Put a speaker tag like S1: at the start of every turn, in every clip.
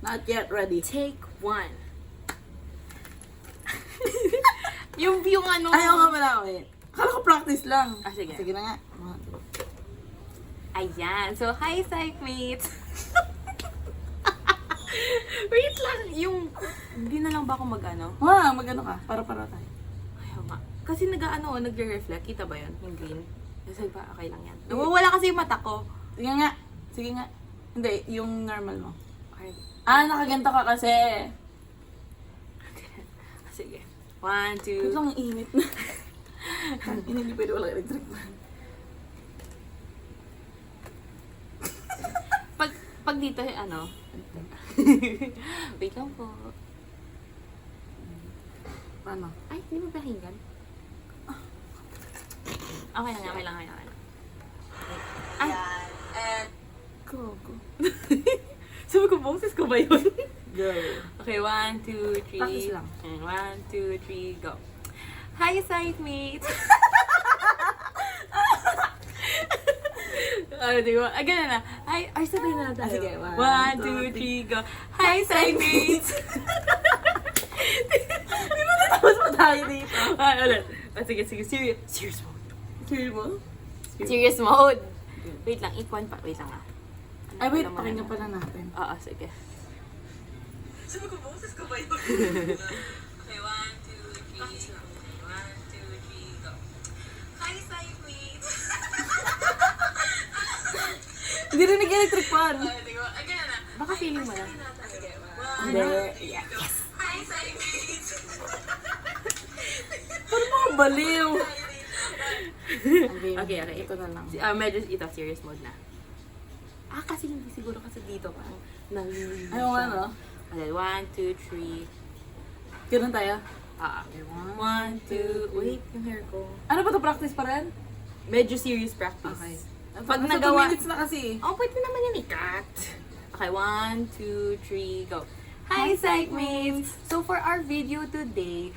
S1: Not yet ready.
S2: Take one. yung ano.
S1: Ayaw nga pala, wait. Akala ko practice lang.
S2: Ah, sige.
S1: Sige na nga.
S2: Ayan. So, hi, psych mates. Wait lang. Hindi na lang ba ako mag-ano?
S1: Mag-ano ka? Para tayo.
S2: Ayaw nga. Kasi nagre-reflect. Kita ba yun? Yung green. Kasi ba, okay lang yan. Nawawala kasi yung mata ko.
S1: Sige nga. Sige nga. Hindi, yung normal mo.
S2: Okay.
S1: Nakaganto ka kasi.
S2: Sige. 1, 2.
S1: Ito lang ang init na. Hindi pwede walang electric fan.
S2: Pag dito, ano? Wait lang po.
S1: Paano?
S2: Ay, hindi mo pakinggan. Okay lang. Ay!
S1: Go.
S2: Sabi ko, boses ko ba yun?
S1: Go.
S2: Okay, 1, 2, 3.
S1: Practice lang.
S2: 1, 2, 3, go. Hi, side mates! Di ba? Ganun na. Ay, sabay na tayo.
S1: Sige,
S2: 1, 2, 3, go. Hi, side mates!
S1: Tapos pa tayo dito.
S2: Ulit. Sige. Serious mode.
S1: Serious mo?
S2: Serious mode. Wait lang, equal pa. Wait lang ah.
S1: Ay, wait. Pakinggan pala natin.
S2: Oo, sige.
S1: Sabi ko, boses ko ba yun?
S2: Okay, 1, 2, 3. 1, 2, 3, go. Hi, side mates!
S1: Hindi rin nag-electric fan.
S2: Baka feeling mo lang.
S1: Hindi.
S2: Yeah. Yes! Hi, side mates!
S1: Parang mga baliw.
S2: Okay.
S1: Ito na lang.
S2: Medyo ito, serious mode na. Kasi hindi siguro kasi dito parang nalilito.
S1: Ayaw nga, no?
S2: Okay, 1, 2, 3.
S1: Ganun tayo.
S2: 1, 2, wait, yung hair ko.
S1: Ano ba to? Practice pa rin?
S2: Medyo serious practice.
S1: Okay.
S2: Pag
S1: Nasa
S2: nagawa...
S1: 2 minutes na kasi.
S2: Oh, pwede naman yan ikat. Okay, 1, 2, 3, go. Hi, psych mates! So, for our video today,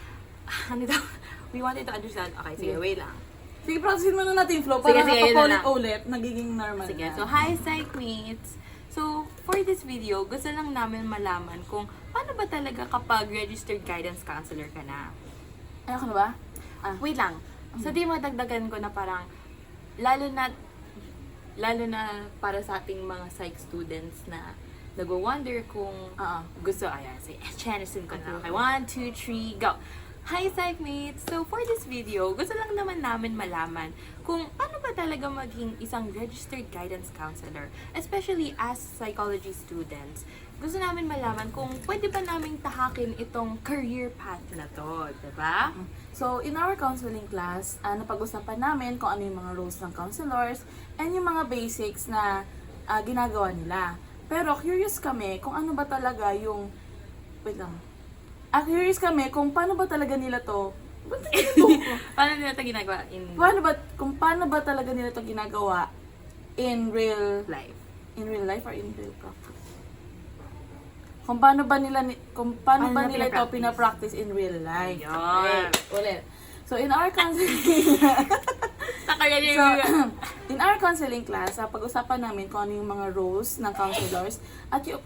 S2: we wanted to understand... Okay, sige,
S1: Yeah.
S2: wait lang.
S1: Sige, practicein muna natin yung flow
S2: Sige,
S1: para
S2: yun na lang.
S1: ulit, nagiging normal
S2: Sige,
S1: na.
S2: so hi, psych mates! So, for this video, gusto lang namin malaman kung paano ba talaga kapag registered guidance counselor ka na.
S1: Ayaw ka na ba?
S2: Wait lang. So, di madagdagan ko na parang, lalo na para sa ating mga psych students na nag-wonder kung gusto, si Chanison ko na. Okay, 1, 2, 3, go! Hi, psych mates! So, for this video, gusto lang naman namin malaman kung paano ba talaga maging isang registered guidance counselor, especially as psychology students. Gusto namin malaman kung pwede ba namin tahakin itong career path na to, diba?
S1: So, in our counseling class, napag-usapan namin kung ano yung mga roles ng counselors and yung mga basics na ginagawa nila. Pero curious kami kung ano ba talaga yung... Wait lang. Curious kami kung paano ba talaga nila to...
S2: Paano nila ito ginagawa in
S1: paano ba talaga nila to ginagawa in real
S2: life?
S1: In real life or in real practice? Kung paano ba nila ito pinapractice in real life?
S2: Ayun.
S1: Ulit. So, in our counseling... in our counseling class, pag-usapan namin kung ano yung mga roles ng counselors at yung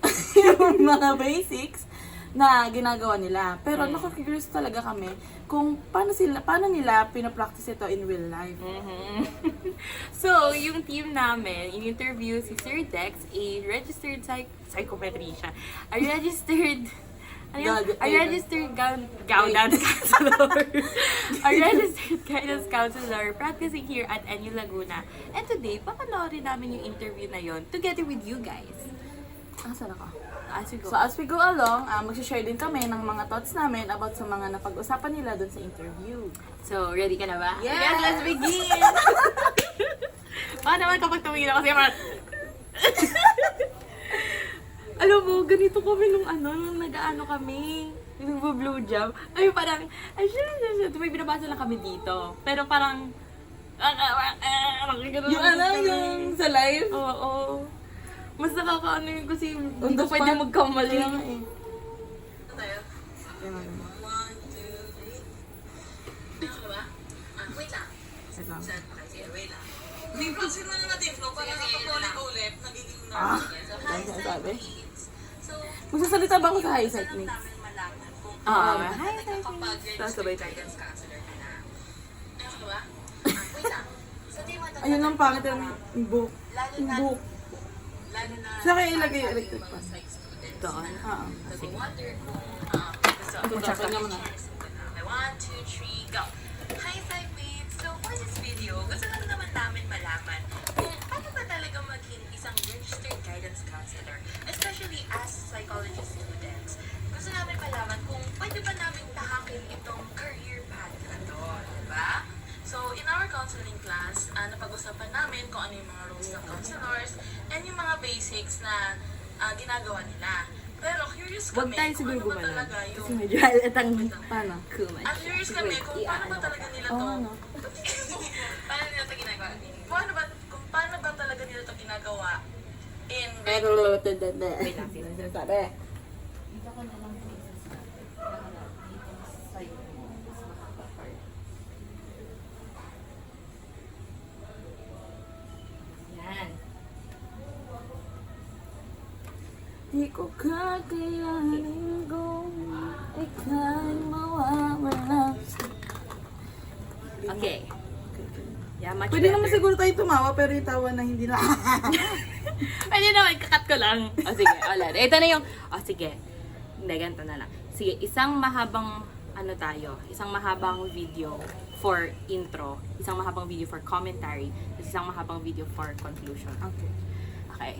S1: mga basics na ginagawa nila. Pero nakaka-curious talaga kami kung paano nila pinapractice ito in real life.
S2: So, yung team namin, in-interview si Sir Dex, a registered psychometry siya. A registered guidance counselor. A registered guidance counselor practicing here at NU Laguna. And today, papanoorin namin yung interview na yon together with you guys.
S1: Saan ako?
S2: So,
S1: So, as we go along, mag-share din kami ng mga thoughts namin about sa mga napag-usapan nila dun sa interview.
S2: So, ready ka na ba?
S1: Yes!
S2: Let's begin! Paano naman kapag tumingin ako siya parang... Alam mo, ganito kami nung nag-ano kami. Nag-blowjob. Ay, parang... May binabasa lang kami dito. Pero parang...
S1: Yung sa live?
S2: Oo. Mas nakakaano yun kasi hindi
S1: On
S2: ko
S1: the
S2: pwede
S1: spot?
S2: magkamali.
S1: Kaya nga eh. Wait lang. Hindi ko natin flow para ulit, nagiging normal. Dahil sabi? Magsasalita ba ako sa high site mix?
S2: Ah,
S3: Hi,
S2: Sasabay tayo.
S1: Ayun ang pangit yung book. Yung book. Sa kaya ilagay yung electric fan.
S2: Doon.
S1: Oo.
S2: Sige.
S1: Matsaka naman na.
S3: 1, 2, 3, go! Hi, Cycmates! So, for this video, gusto lang naman namin malaman kung paano ba talaga maging isang registered guidance counselor, especially as psychology students. Gusto namin malaman kung pwede ba namin tahakin itong career path na to, diba? So, in our counseling class, napag-usapan namin kung ano yung mga roles ng counselors and yung mga basics na ginagawa nila. Pero curious
S2: Huwag
S3: kami
S2: tayo
S3: kung
S2: siguro
S3: ano ba
S2: gumanon.
S3: talaga
S2: Kasi
S3: yung
S2: medyo halatang
S1: Paano?
S2: kuman.
S3: curious kami kung paano ba talaga nila to,
S1: Oo, no?
S3: paano nila to ginagawa? Paano ba talaga nila to ginagawa in
S1: Pero,
S2: Wait lang, sino sinasabi? Yan.
S1: di ko kakayanin kung ika'y mawawala.
S2: Okay. Yeah, much
S1: Pwede
S2: better.
S1: naman siguro tayo tumawa, pero yung tawa na hindi na.
S2: Pwede naman, kakat ko lang. O sige, ulit. Ito na yung, sige. Hindi, ganito na lang. Sige, isang mahabang, isang mahabang video for intro, isang mahabang video for commentary, at isang mahabang video for conclusion.
S1: Okay.
S2: Okay.